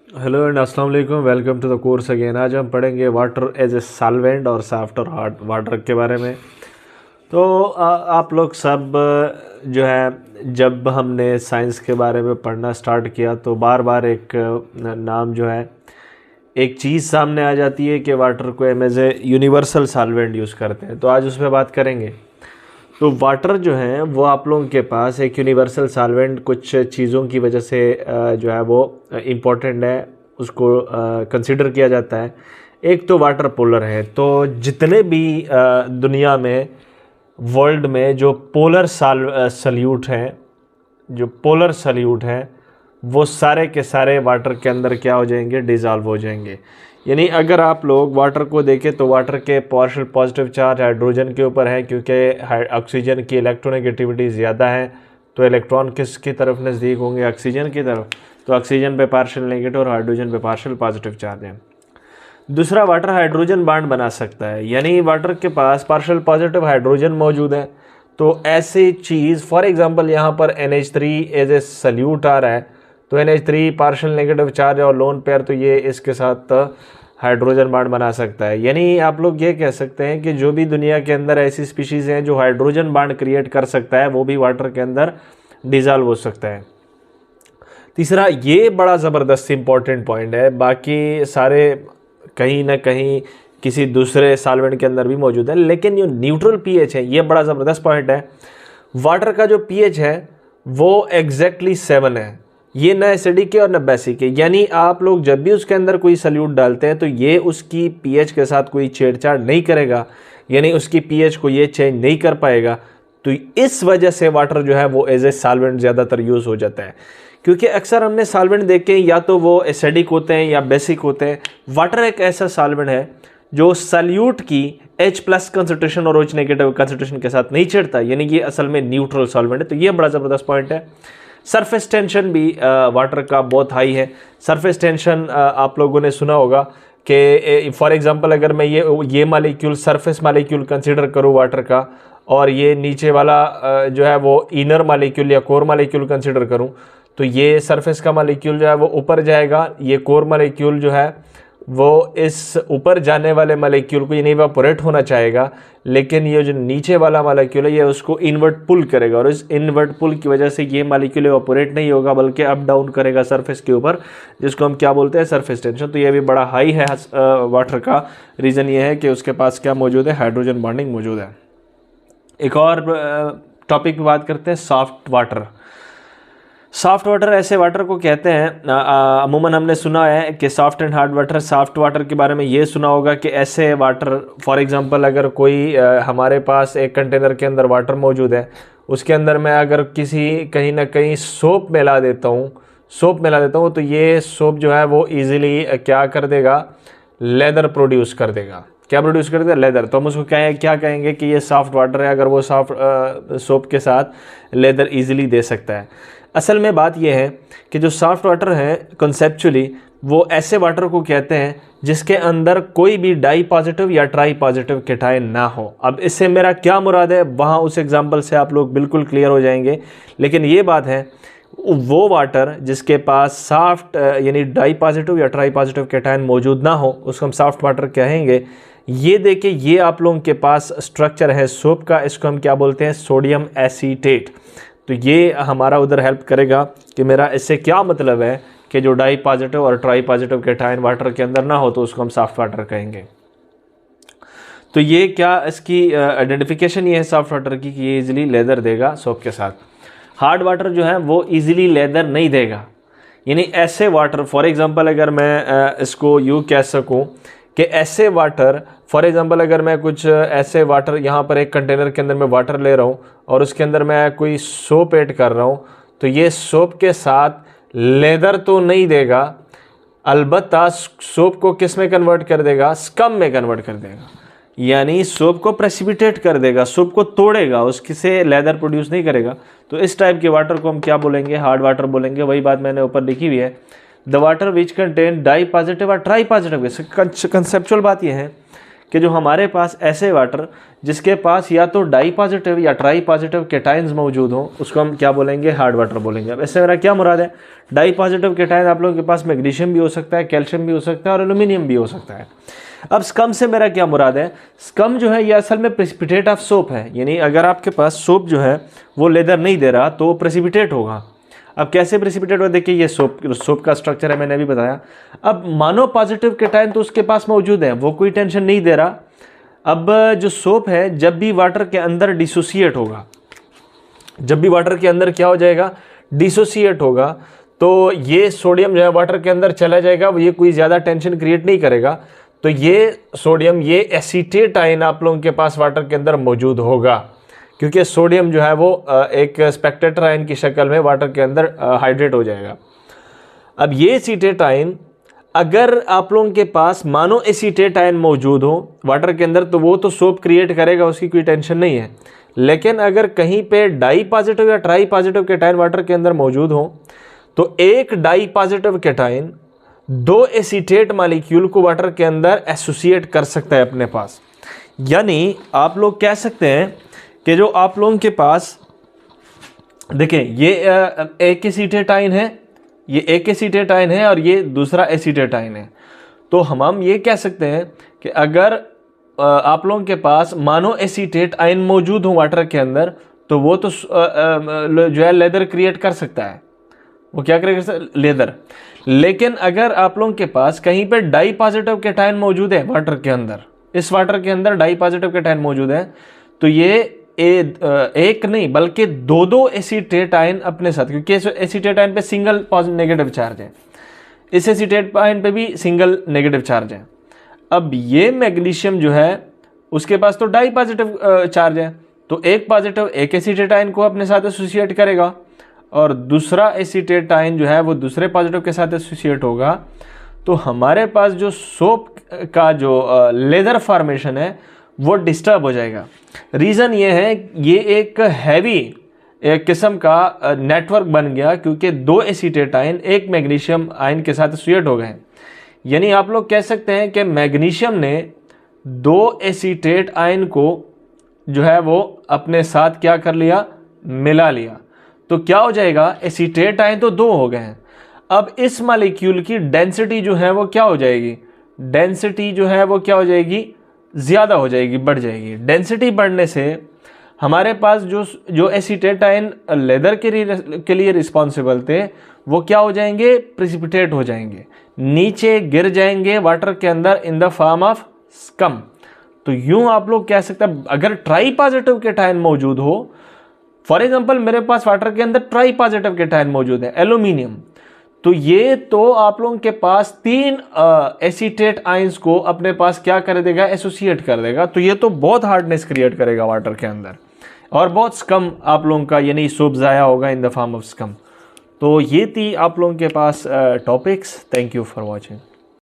Hello and अस्सलाम वालेकुम, welcome to the course again. आज हम पढ़ेंगे वाटर एज ए सॉल्वेंट और सॉफ्ट और हार्ड वाटर के बारे में। तो आप लोग सब जो है, जब हमने साइंस के बारे में पढ़ना स्टार्ट किया तो बार बार एक नाम जो है, एक चीज़ सामने आ जाती है कि वाटर को हम as a universal solvent use करते हैं। तो आज उस पर बात करेंगे। तो वाटर जो है वो आप लोगों के पास एक यूनिवर्सल सॉल्वेंट कुछ चीज़ों की वजह से जो है वो इम्पोर्टेंट है, उसको कंसिडर किया जाता है। एक तो वाटर पोलर है। तो जितने भी दुनिया में, वर्ल्ड में जो पोलर सल्यूट हैं, जो पोलर सल्यूट हैं, वो सारे के सारे वाटर के अंदर क्या हो जाएंगे, डिज़ोल्व हो जाएंगे। यानी अगर आप लोग वाटर को देखें तो वाटर के पार्शियल पॉजिटिव चार्ज हाइड्रोजन के ऊपर है, क्योंकि ऑक्सीजन की इलेक्ट्रोनेगेटिविटी ज़्यादा है। तो इलेक्ट्रॉन किसकी तरफ नज़दीक होंगे, ऑक्सीजन की तरफ। तो ऑक्सीजन पे पार्शियल नेगेटिव और हाइड्रोजन पे पार्शियल पॉजिटिव चार्ज है। दूसरा, वाटर हाइड्रोजन बॉन्ड बना सकता है, यानी वाटर के पास पार्शियल पॉजिटिव हाइड्रोजन मौजूद है। तो ऐसी चीज़, फॉर एग्जांपल यहाँ पर NH3 एज ए सल्यूट आ रहा है, तो NH3 पार्शियल नेगेटिव चार्ज और लोन पेयर, तो ये इसके साथ हाइड्रोजन बॉन्ड बना सकता है। यानी आप लोग ये कह सकते हैं कि जो भी दुनिया के अंदर ऐसी स्पीशीज़ हैं जो हाइड्रोजन बॉन्ड क्रिएट कर सकता है, वो भी वाटर के अंदर डिज़ोल्व हो सकता है। तीसरा, ये बड़ा ज़बरदस्त इंपॉर्टेंट पॉइंट है, बाकी सारे कहीं ना कहीं किसी दूसरे सॉल्वेंट के अंदर भी मौजूद है, लेकिन जो न्यूट्रल पीएच है, ये बड़ा ज़बरदस्त पॉइंट है। वाटर का जो पीएच है वो एग्जैक्टली 7 है। ये ना एसिडिक है और ना बेसिक है। यानी आप लोग जब भी उसके अंदर कोई सल्यूट डालते हैं तो ये उसकी पीएच के साथ कोई छेड़छाड़ नहीं करेगा, यानी उसकी पीएच को ये चेंज नहीं कर पाएगा। तो इस वजह से वाटर जो है वो एज ए सॉल्वेंट ज़्यादातर यूज़ हो जाता है, क्योंकि अक्सर हमने सॉल्वेंट देखे या तो वो एसिडिक होते हैं या बेसिक होते हैं। वाटर एक ऐसा सॉल्वेंट है जो सल्यूट की H+ कंसंट्रेशन और OH नेगेटिव कंसंट्रेशन के साथ नहीं छेड़ता, यानी कि असल में न्यूट्रल सॉल्वेंट है। तो ये बड़ा ज़बरदस्त पॉइंट है। सरफेस टेंशन भी वाटर का बहुत हाई है। सरफेस टेंशन आप लोगों ने सुना होगा कि फॉर एग्जांपल अगर मैं ये मालिक्यूल सरफेस मालिक्यूल कंसीडर करूँ वाटर का, और ये नीचे वाला जो है वो इनर मालिक्यूल या कोर मालिक्यूल कंसीडर करूँ, तो ये सरफेस का मालिक्यूल जो है वो ऊपर जाएगा, ये कोर मालिक्यूल जो है वो इस ऊपर जाने वाले मालिक्यूल को यानी इवेपोरेट होना चाहेगा, लेकिन ये जो नीचे वाला मालिक्यूल है ये उसको इनवर्ट पुल करेगा, और इस इनवर्ट पुल की वजह से ये मालिक्यूल इवेपोरेट नहीं होगा बल्कि अप डाउन करेगा सरफेस के ऊपर, जिसको हम क्या बोलते हैं, सरफेस टेंशन। तो ये भी बड़ा हाई है वाटर का। रीज़न ये है कि उसके पास क्या मौजूद है, हाइड्रोजन बॉन्डिंग मौजूद है। एक और टॉपिक पे बात करते हैं, सॉफ्ट वाटर। सॉफ्ट वाटर ऐसे वाटर को कहते हैं, अमूमन हमने सुना है कि soft and hard water. Soft water के बारे में ये सुना होगा कि ऐसे वाटर, फॉर एग्जांपल अगर कोई हमारे पास एक कंटेनर के अंदर वाटर मौजूद है, उसके अंदर मैं अगर कहीं ना कहीं सोप मिला देता हूँ तो ये सोप जो है वो ईजिली क्या कर देगा, लेदर प्रोड्यूस कर देगा। क्या प्रोड्यूस कर देगा, लेदर। तो हम उसको क्या कहेंगे कि ये सॉफ्ट वाटर है, अगर वो सॉफ्ट सोप के साथ लेदर ईजिली दे सकता है। असल में बात यह है कि जो सॉफ्ट वाटर है कॉन्सेप्चुअली वो ऐसे वाटर को कहते हैं जिसके अंदर कोई भी डाई पॉजिटिव या ट्राई पॉजिटिव कैटायन ना हो। अब इससे मेरा क्या मुराद है, वहाँ उस एग्जांपल से आप लोग बिल्कुल क्लियर हो जाएंगे। लेकिन ये बात है, वो वाटर जिसके पास सॉफ्ट यानी डाई पॉजिटिव या ट्राई पॉजिटिव कैटायन मौजूद ना हो, उसको हम सॉफ्ट वाटर कहेंगे। ये देखिए, ये आप लोगों के पास स्ट्रक्चर है सोप का, इसको हम क्या बोलते हैं, सोडियम एसीटेट। तो ये हमारा उधर हेल्प करेगा कि मेरा इससे क्या मतलब है कि जो डाई पॉजिटिव और ट्राई पॉजिटिव कैटायन वाटर के अंदर ना हो तो उसको हम सॉफ्ट वाटर कहेंगे। तो ये क्या इसकी आइडेंटिफिकेशन ये है सॉफ्ट वाटर की कि ये इजीली लेदर देगा सोप के साथ। हार्ड वाटर जो है वो इजीली लेदर नहीं देगा। यानी ऐसे वाटर, फॉर एग्जांपल अगर मैं इसको यूँ कह सकूँ कि ऐसे वाटर, फॉर एग्जांपल अगर मैं कुछ ऐसे वाटर, यहाँ पर एक कंटेनर के अंदर मैं वाटर ले रहा हूँ और उसके अंदर मैं कोई सोप ऐड कर रहा हूँ, तो ये सोप के साथ लेदर तो नहीं देगा, अलबत्ता सोप को किस में कन्वर्ट कर देगा, स्कम में कन्वर्ट कर देगा। यानी सोप को प्रेसिपिटेट कर देगा, सोप को तोड़ेगा, उसके से लेदर प्रोड्यूस नहीं करेगा। तो इस टाइप के वाटर को हम क्या बोलेंगे, हार्ड वाटर बोलेंगे। वही बात मैंने ऊपर लिखी हुई है, the water which contain di positive और ट्राई पॉजिटिव। कंसेप्चुअल बात यह है कि जो हमारे पास ऐसे वाटर जिसके पास या तो डाई पॉजिटिव या ट्राई पॉजिटिव केटाइंस मौजूद हों, उसको हम क्या बोलेंगे, हार्ड वाटर बोलेंगे। अब इससे मेरा क्या मुराद है, डाई पॉजिटिव केटाइन आप लोगों के पास मैग्नीशियम भी हो सकता है, कैल्शियम भी हो सकता है और एल्यूमिनियम भी हो सकता है। अब स्कम से मेरा क्या मुराद है, स्कम जो है ये असल में प्रेसिपिटेट ऑफ सोप है, यानी अगर आपके पास सोप जो है वो लेदर नहीं दे रहा तो वो प्रेसिपिटेट होगा। अब कैसे प्रेसिपिटेट होगा, देखिए ये सोप का स्ट्रक्चर है, मैंने अभी बताया। अब मानो पॉजिटिव केटाइन तो उसके पास मौजूद है, वो कोई टेंशन नहीं दे रहा। अब जो सोप है जब भी वाटर के अंदर डिसोसिएट होगा, जब भी वाटर के अंदर क्या हो जाएगा, डिसोसिएट होगा, तो ये सोडियम जो है वाटर के अंदर चला जाएगा, ये कोई ज़्यादा टेंशन क्रिएट नहीं करेगा। तो ये सोडियम, ये एसीटेट आयन आप लोगों के पास वाटर के अंदर मौजूद होगा, क्योंकि सोडियम जो है वो एक स्पेक्टेटर आयन की शक्ल में वाटर के अंदर हाइड्रेट हो जाएगा। अब ये एसीटेट आयन अगर आप लोगों के पास मानो एसीटेट आयन मौजूद हो वाटर के अंदर तो वो तो सोप क्रिएट करेगा, उसकी कोई टेंशन नहीं है। लेकिन अगर कहीं पे डाई पॉजिटिव या ट्राई पॉजिटिव केटाइन वाटर के अंदर मौजूद हो तो एक डाई पॉजिटिव केटाइन दो एसीटेट मॉलिक्यूल को वाटर के अंदर एसोसिएट कर सकता है अपने पास। यानी आप लोग कह सकते हैं कि जो आप लोगों के पास देखें, ये एक एसीटेट आयन है, ये एक एसीटेट आयन है और ये दूसरा एसीटेट आयन है। तो हम ये कह सकते हैं कि अगर आप लोगों के पास मानो एसीटेट आयन मौजूद हो वाटर के अंदर तो वो तो जो है लेदर क्रिएट कर सकता है, वो क्या करेगा, लेदर। लेकिन अगर आप लोगों के पास कहीं पे डाई पॉजिटिव केटाइन मौजूद है वाटर के अंदर, इस वाटर के अंदर डाई पॉजिटिव केटाइन मौजूद है, तो ये एक नहीं बल्कि दो दो एसीटेट आयन अपने साथ, क्योंकि एसीटेट आयन पे सिंगल नेगेटिव चार्ज है, इस एसीटेट आयन पे भी सिंगल नेगेटिव चार्ज है। अब ये मैग्नीशियम जो है उसके पास तो डाई पॉजिटिव चार्ज है, तो एक पॉजिटिव एक एसीटेट आयन को अपने साथ एसोसिएट करेगा और दूसरा एसीटेट आयन जो है वो दूसरे पॉजिटिव के साथ एसोसिएट होगा। तो हमारे पास जो सोप का जो लेदर फॉर्मेशन है वो डिस्टर्ब हो जाएगा। रीज़न ये है, ये एक हैवी एक किस्म का नेटवर्क बन गया, क्योंकि दो एसीटेट आयन एक मैग्नीशियम आयन के साथ एसोसिएट हो गए। यानी आप लोग कह सकते हैं कि मैग्नीशियम ने दो एसीटेट आयन को जो है वो अपने साथ क्या कर लिया, मिला लिया। तो क्या हो जाएगा, एसीटेट आयन तो दो हो गए हैं। अब इस मॉलिक्यूल की डेंसिटी जो है वो क्या हो जाएगी, डेंसिटी जो है वो क्या हो जाएगी, ज़्यादा हो जाएगी, बढ़ जाएगी। डेंसिटी बढ़ने से हमारे पास जो एसीटेट आयन लेदर के लिए रिस्पॉन्सिबल थे वो क्या हो जाएंगे, प्रेसिपिटेट हो जाएंगे, नीचे गिर जाएंगे वाटर के अंदर इन द फॉर्म ऑफ स्कम। तो यूं आप लोग कह सकते हैं अगर ट्राई पॉजिटिव केटायन मौजूद हो, फॉर एग्जांपल मेरे पास वाटर के अंदर ट्राई पॉजिटिव केटायन मौजूद है एल्यूमिनियम, तो ये तो आप लोगों के पास तीन एसीटेट आयंस को अपने पास क्या कर देगा, एसोसिएट कर देगा। तो ये तो बहुत हार्डनेस क्रिएट करेगा वाटर के अंदर और बहुत स्कम आप लोगों का यानी सोप ज़ाया होगा in the form of scam. तो ये थी आप लोगों के पास topics. Thank you for watching.